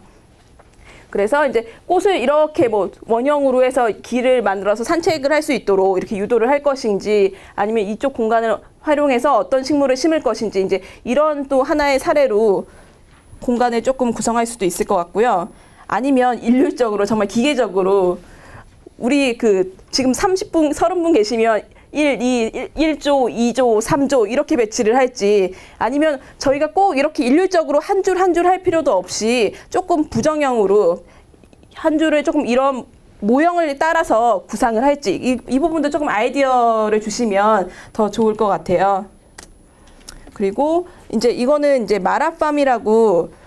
그래서 이제 꽃을 이렇게 뭐 원형으로 해서 길을 만들어서 산책을 할 수 있도록 이렇게 유도를 할 것인지 아니면 이쪽 공간을 활용해서 어떤 식물을 심을 것인지 이제 이런 또 하나의 사례로 공간을 조금 구성할 수도 있을 것 같고요. 아니면 일률적으로 정말 기계적으로 우리 그 지금 30분, 30분 계시면 1조, 2조, 3조 이렇게 배치를 할지 아니면 저희가 꼭 이렇게 일률적으로 한 줄 한 줄 할 필요도 없이 조금 부정형으로 한 줄을 조금 이런 모형을 따라서 구상을 할지 이 부분도 조금 아이디어를 주시면 더 좋을 것 같아요. 그리고 이제 이거는 이제 마라팜이라고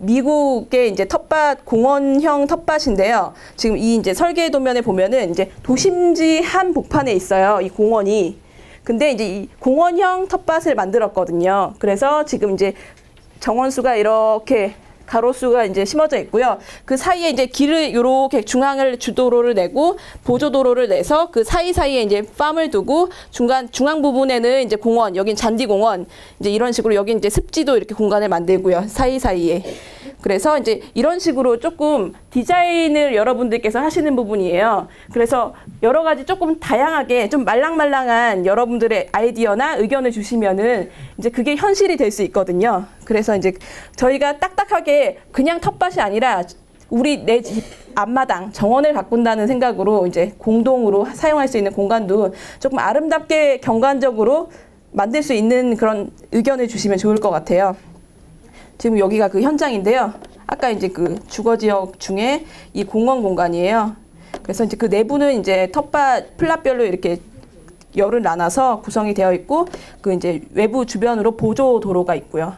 미국의 이제 텃밭 공원형 텃밭인데요. 지금 이 이제 설계 도면에 보면은 이제 도심지 한 복판에 있어요. 이 공원이. 근데 이제 이 공원형 텃밭을 만들었거든요. 그래서 지금 이제 정원수가 이렇게 가로수가 이제 심어져 있고요. 그 사이에 이제 길을 이렇게 중앙을 주도로를 내고 보조도로를 내서 그 사이사이에 이제 팜을 두고 중앙 부분에는 이제 공원, 여긴 잔디 공원, 이제 이런 식으로 여긴 이제 습지도 이렇게 공간을 만들고요. 사이사이에. 그래서 이제 이런 식으로 조금 디자인을 여러분들께서 하시는 부분이에요. 그래서 여러 가지 조금 다양하게 좀 말랑말랑한 여러분들의 아이디어나 의견을 주시면은 이제 그게 현실이 될 수 있거든요. 그래서 이제 저희가 딱딱하게 그냥 텃밭이 아니라 우리 내 집 앞마당 정원을 가꾼다는 생각으로 이제 공동으로 사용할 수 있는 공간도 조금 아름답게 경관적으로 만들 수 있는 그런 의견을 주시면 좋을 것 같아요. 지금 여기가 그 현장인데요. 아까 이제 그 주거 지역 중에 이 공원 공간이에요. 그래서 이제 그 내부는 이제 텃밭 플랫별로 이렇게 열을 나눠서 구성이 되어 있고, 그 이제 외부 주변으로 보조 도로가 있고요.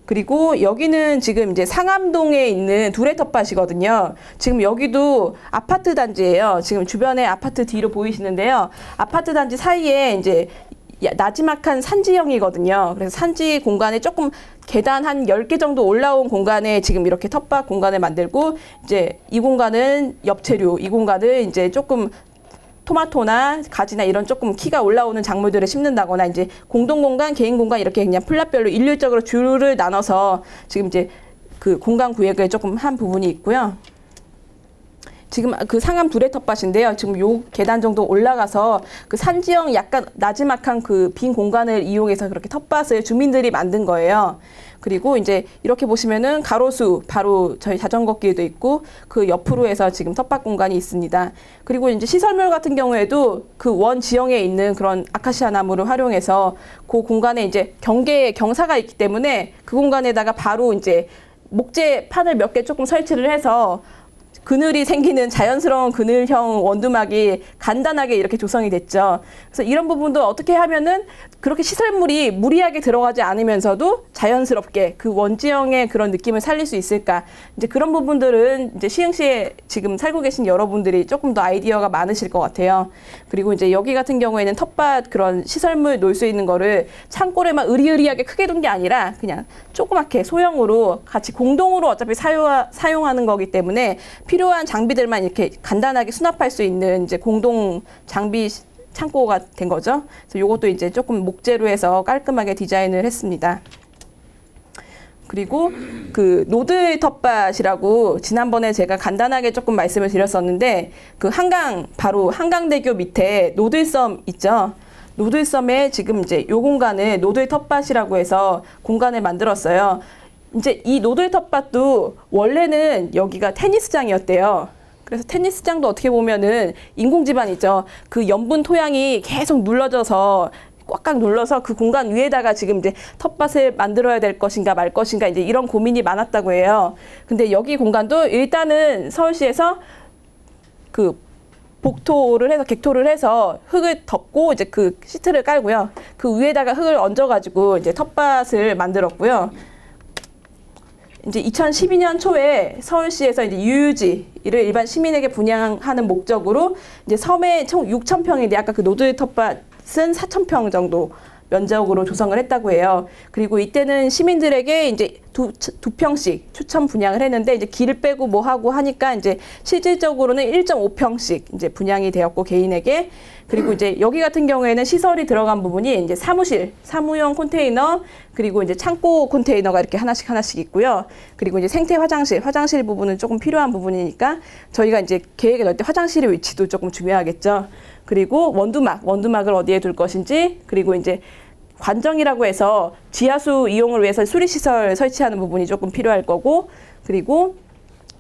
그리고 여기는 지금 이제 상암동에 있는 두레 텃밭이거든요. 지금 여기도 아파트 단지예요. 지금 주변에 아파트 뒤로 보이시는데요. 아파트 단지 사이에 이제 나지막한 산지형이거든요. 그래서 산지 공간에 조금 계단 한 10개 정도 올라온 공간에 지금 이렇게 텃밭 공간을 만들고, 이제 이 공간은 엽채류, 이 공간은 이제 조금 토마토나 가지나 이런 조금 키가 올라오는 작물들을 심는다거나, 이제 공동공간, 개인공간 이렇게 그냥 플랫별로 일률적으로 줄을 나눠서 지금 이제 그 공간 구획을 조금 한 부분이 있고요. 지금 그 상암 두레 텃밭인데요. 지금 요 계단 정도 올라가서 그 산지형 약간 나지막한 그 빈 공간을 이용해서 그렇게 텃밭을 주민들이 만든 거예요. 그리고 이제 이렇게 보시면은 가로수, 바로 저희 자전거 길도 있고, 그 옆으로 해서 지금 텃밭 공간이 있습니다. 그리고 이제 시설물 같은 경우에도 그 원 지형에 있는 그런 아카시아 나무를 활용해서 그 공간에 이제 경사가 있기 때문에 그 공간에다가 바로 이제 목재판을 몇 개 조금 설치를 해서 그늘이 생기는 자연스러운 그늘형 원두막이 간단하게 이렇게 조성이 됐죠. 그래서 이런 부분도 어떻게 하면은 그렇게 시설물이 무리하게 들어가지 않으면서도 자연스럽게 그 원지형의 그런 느낌을 살릴 수 있을까. 이제 그런 부분들은 이제 시흥시에 지금 살고 계신 여러분들이 조금 더 아이디어가 많으실 것 같아요. 그리고 이제 여기 같은 경우에는 텃밭 그런 시설물 놓을 수 있는 거를 창고를만 으리으리하게 크게 둔 게 아니라 그냥 조그맣게 소형으로 같이 공동으로 어차피 사용하는 거기 때문에 필요한 장비들만 이렇게 간단하게 수납할 수 있는 이제 공동 장비 창고가 된 거죠. 그래서 이것도 이제 조금 목재로 해서 깔끔하게 디자인을 했습니다. 그리고 그 노드 텃밭이라고 지난번에 제가 간단하게 조금 말씀을 드렸었는데, 그 한강, 바로 한강대교 밑에 노들섬 있죠. 노들섬에 지금 이제 요 공간을 노들 텃밭이라고 해서 공간을 만들었어요. 이제 이 노들 텃밭도 원래는 여기가 테니스장이었대요. 그래서 테니스장도 어떻게 보면은 인공지반이죠. 그 염분 토양이 계속 눌러져서 꽉꽉 눌러서 그 공간 위에다가 지금 이제 텃밭을 만들어야 될 것인가 말 것인가 이제 이런 고민이 많았다고 해요. 근데 여기 공간도 일단은 서울시에서 그 복토를 해서 객토를 해서 흙을 덮고 이제 그 시트를 깔고요. 그 위에다가 흙을 얹어가지고 이제 텃밭을 만들었고요. 이제 2012년 초에 서울시에서 이제 유유지를 일반 시민에게 분양하는 목적으로 이제 섬에 총 6,000평인데 아까 그 노드 텃밭은 4,000평 정도 면적으로 조성을 했다고 해요. 그리고 이때는 시민들에게 이제 두 평씩 추천 분양을 했는데, 이제 길을 빼고 뭐 하고 하니까 이제 실질적으로는 1.5평씩 이제 분양이 되었고, 개인에게. 그리고 이제 여기 같은 경우에는 시설이 들어간 부분이 이제 사무실, 사무용 컨테이너, 그리고 이제 창고 컨테이너가 이렇게 하나씩 있고요. 그리고 이제 생태 화장실 부분은 조금 필요한 부분이니까 저희가 이제 계획에 넣을 때 화장실의 위치도 조금 중요하겠죠. 그리고 원두막을 어디에 둘 것인지, 그리고 이제 관정이라고 해서 지하수 이용을 위해서 수리시설 설치하는 부분이 조금 필요할 거고, 그리고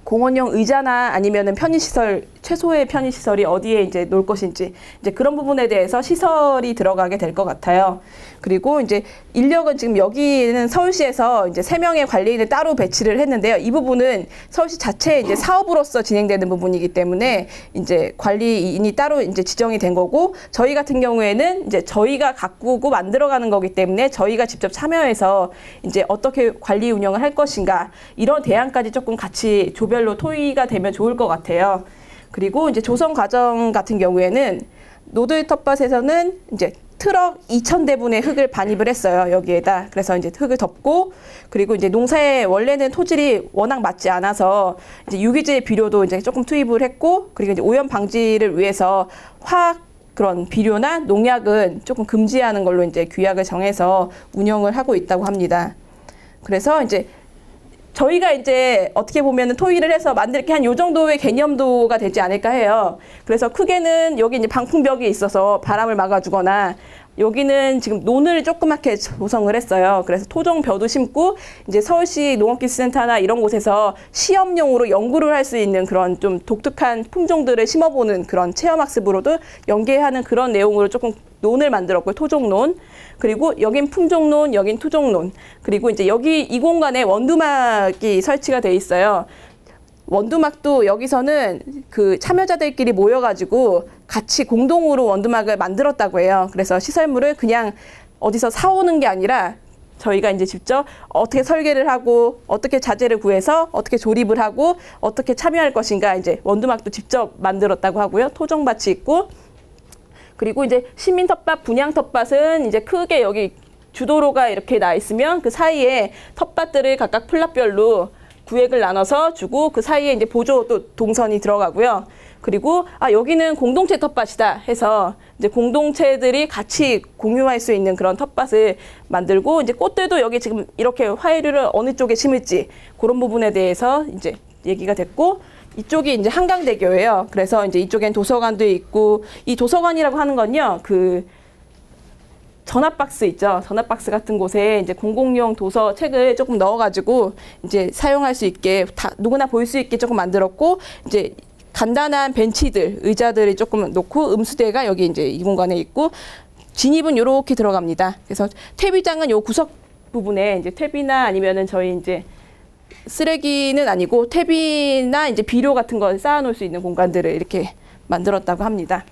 공원용 의자나 아니면은 편의시설, 최소의 편의시설이 어디에 이제 놓을 것인지, 이제 그런 부분에 대해서 시설이 들어가게 될 것 같아요. 그리고 이제 인력은 지금 여기는 서울시에서 이제 3명의 관리인을 따로 배치를 했는데요. 이 부분은 서울시 자체의 이제 사업으로서 진행되는 부분이기 때문에 이제 관리인이 따로 이제 지정이 된 거고, 저희 같은 경우에는 이제 저희가 가꾸고 만들어가는 거기 때문에 저희가 직접 참여해서 이제 어떻게 관리 운영을 할 것인가, 이런 대안까지 조금 같이 조별로 토의가 되면 좋을 것 같아요. 그리고 이제 조성 과정 같은 경우에는 노드 텃밭에서는 이제 트럭 2,000대분의 흙을 반입을 했어요, 여기에다. 그래서 이제 흙을 덮고, 그리고 이제 농사에 원래는 토질이 워낙 맞지 않아서 이제 유기질 비료도 이제 조금 투입을 했고, 그리고 이제 오염 방지를 위해서 화학 그런 비료나 농약은 조금 금지하는 걸로 이제 규약을 정해서 운영을 하고 있다고 합니다. 그래서 이제 저희가 이제 어떻게 보면은 토의를 해서 만들 게 한 요 정도의 개념도가 되지 않을까 해요. 그래서 크게는 여기 이제 방풍벽이 있어서 바람을 막아주거나, 여기는 지금 논을 조그맣게 조성을 했어요. 그래서 토종벼도 심고 이제 서울시 농업기술센터나 이런 곳에서 시험용으로 연구를 할 수 있는 그런 좀 독특한 품종들을 심어보는 그런 체험학습으로도 연계하는 그런 내용으로 조금 논을 만들었고요. 토종논. 그리고 여긴 품종논, 여긴 토종논. 그리고 이제 여기 이 공간에 원두막이 설치가 돼 있어요. 원두막도 여기서는 그 참여자들끼리 모여가지고 같이 공동으로 원두막을 만들었다고 해요. 그래서 시설물을 그냥 어디서 사오는 게 아니라 저희가 이제 직접 어떻게 설계를 하고 어떻게 자재를 구해서 어떻게 조립을 하고 어떻게 참여할 것인가 이제 원두막도 직접 만들었다고 하고요. 토종밭이 있고, 그리고 이제 시민 텃밭, 분양 텃밭은 이제 크게 여기 주도로가 이렇게 나 있으면 그 사이에 텃밭들을 각각 플랫별로 구획을 나눠서 주고 그 사이에 이제 보조 또 동선이 들어가고요. 그리고 여기는 공동체 텃밭이다 해서 이제 공동체들이 같이 공유할 수 있는 그런 텃밭을 만들고, 이제 꽃들도 여기 지금 이렇게 화이류를 어느 쪽에 심을지 그런 부분에 대해서 이제 얘기가 됐고, 이쪽이 이제 한강대교예요. 그래서 이제 이쪽엔 도서관도 있고, 이 도서관이라고 하는 건요, 그 전압박스 있죠. 전압박스 같은 곳에 이제 공공용 도서 책을 조금 넣어가지고 이제 사용할 수 있게 다 누구나 볼 수 있게 조금 만들었고, 이제 간단한 벤치들, 의자들을 조금 놓고 음수대가 여기 이제 이 공간에 있고, 진입은 이렇게 들어갑니다. 그래서 퇴비장은 요 구석 부분에 이제 퇴비나 아니면은 저희 이제 쓰레기는 아니고 퇴비나 이제 비료 같은 걸 쌓아놓을 수 있는 공간들을 이렇게 만들었다고 합니다.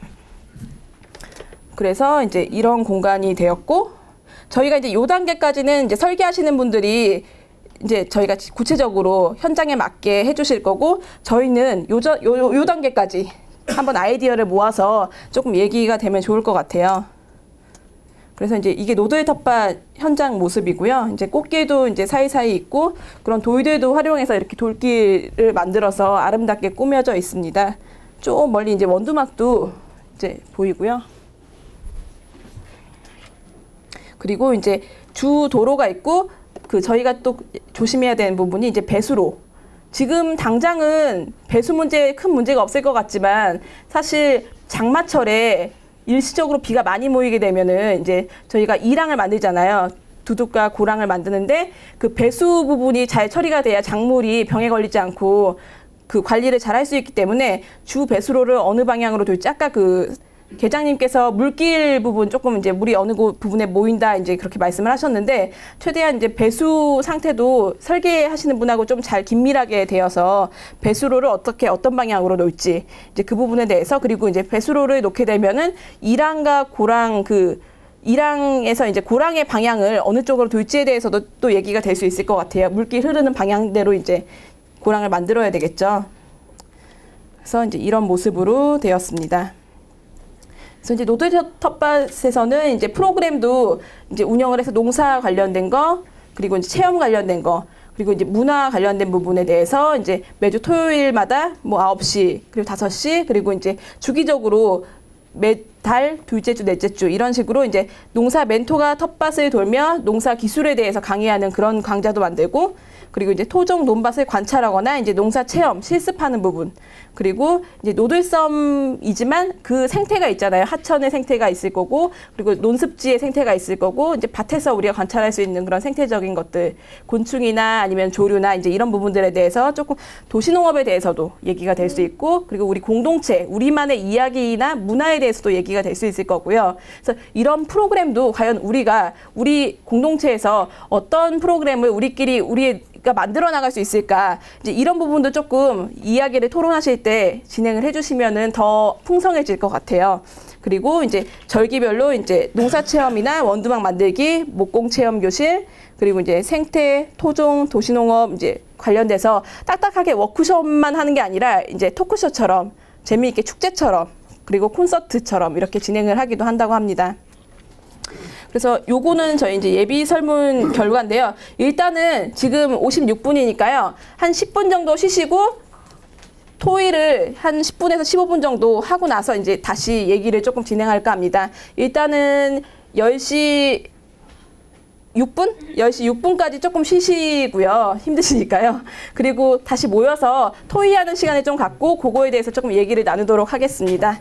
그래서 이제 이런 공간이 되었고, 저희가 이제 요 단계까지는 이제 설계하시는 분들이 이제 저희가 구체적으로 현장에 맞게 해주실 거고, 저희는 요 단계까지 한번 아이디어를 모아서 조금 얘기가 되면 좋을 것 같아요. 그래서 이제 이게 노들 텃밭 현장 모습이고요. 이제 꽃길도 이제 사이사이 있고, 그런 돌들도 활용해서 이렇게 돌길을 만들어서 아름답게 꾸며져 있습니다. 좀 멀리 이제 원두막도 이제 보이고요. 그리고 이제 주 도로가 있고, 그 저희가 또 조심해야 되는 부분이 이제 배수로. 지금 당장은 배수 문제에 큰 문제가 없을 것 같지만, 사실 장마철에 일시적으로 비가 많이 모이게 되면은 이제 저희가 이랑을 만들잖아요. 두둑과 고랑을 만드는데 그 배수 부분이 잘 처리가 돼야 작물이 병에 걸리지 않고 그 관리를 잘 할 수 있기 때문에 주 배수로를 어느 방향으로 둘지, 아까 그 계장님께서 물길 부분 조금 이제 물이 어느 부분에 모인다 이제 그렇게 말씀을 하셨는데, 최대한 이제 배수 상태도 설계하시는 분하고 좀 잘 긴밀하게 되어서 배수로를 어떻게 어떤 방향으로 놓을지 이제 그 부분에 대해서, 그리고 이제 배수로를 놓게 되면은 이랑과 고랑, 그 이랑에서 이제 고랑의 방향을 어느 쪽으로 둘지에 대해서도 또 얘기가 될 수 있을 것 같아요. 물길 흐르는 방향대로 이제 고랑을 만들어야 되겠죠. 그래서 이제 이런 모습으로 되었습니다. 그래서 이제 노들 텃밭에서는 이제 프로그램도 이제 운영을 해서 농사 관련된 거, 그리고 이제 체험 관련된 거, 그리고 이제 문화 관련된 부분에 대해서 이제 매주 토요일마다 뭐 9시, 그리고 5시, 그리고 이제 주기적으로 매달 둘째 주, 넷째 주 이런 식으로 이제 농사 멘토가 텃밭을 돌며 농사 기술에 대해서 강의하는 그런 강좌도 만들고, 그리고 이제 토종 논밭을 관찰하거나 이제 농사 체험, 실습하는 부분, 그리고 이제 노들섬이지만 그 생태가 있잖아요. 하천의 생태가 있을 거고, 그리고 논습지의 생태가 있을 거고, 이제 밭에서 우리가 관찰할 수 있는 그런 생태적인 것들, 곤충이나 아니면 조류나 이제 이런 부분들에 대해서 조금 도시농업에 대해서도 얘기가 될 수 있고, 그리고 우리 공동체, 우리만의 이야기나 문화에 대해서도 얘기가 될 수 있을 거고요. 그래서 이런 프로그램도 과연 우리 공동체에서 어떤 프로그램을 우리가 만들어 나갈 수 있을까, 이제 이런 부분도 조금 이야기를 토론하실 때 진행을 해주시면은 더 풍성해질 것 같아요. 그리고 이제 절기별로 이제 농사 체험이나 원두막 만들기, 목공 체험 교실, 그리고 이제 생태, 토종, 도시농업 이제 관련돼서 딱딱하게 워크숍만 하는 게 아니라 이제 토크쇼처럼 재미있게 축제처럼, 그리고 콘서트처럼 이렇게 진행을 하기도 한다고 합니다. 그래서 요거는 저희 이제 예비 설문 결과인데요. 일단은 지금 56분이니까요. 한 10분 정도 쉬시고 토의를 한 10분에서 15분 정도 하고 나서 이제 다시 얘기를 조금 진행할까 합니다. 일단은 10시 6분? 10시 6분까지 조금 쉬시고요. 힘드시니까요. 그리고 다시 모여서 토의하는 시간을 좀 갖고 그거에 대해서 조금 얘기를 나누도록 하겠습니다.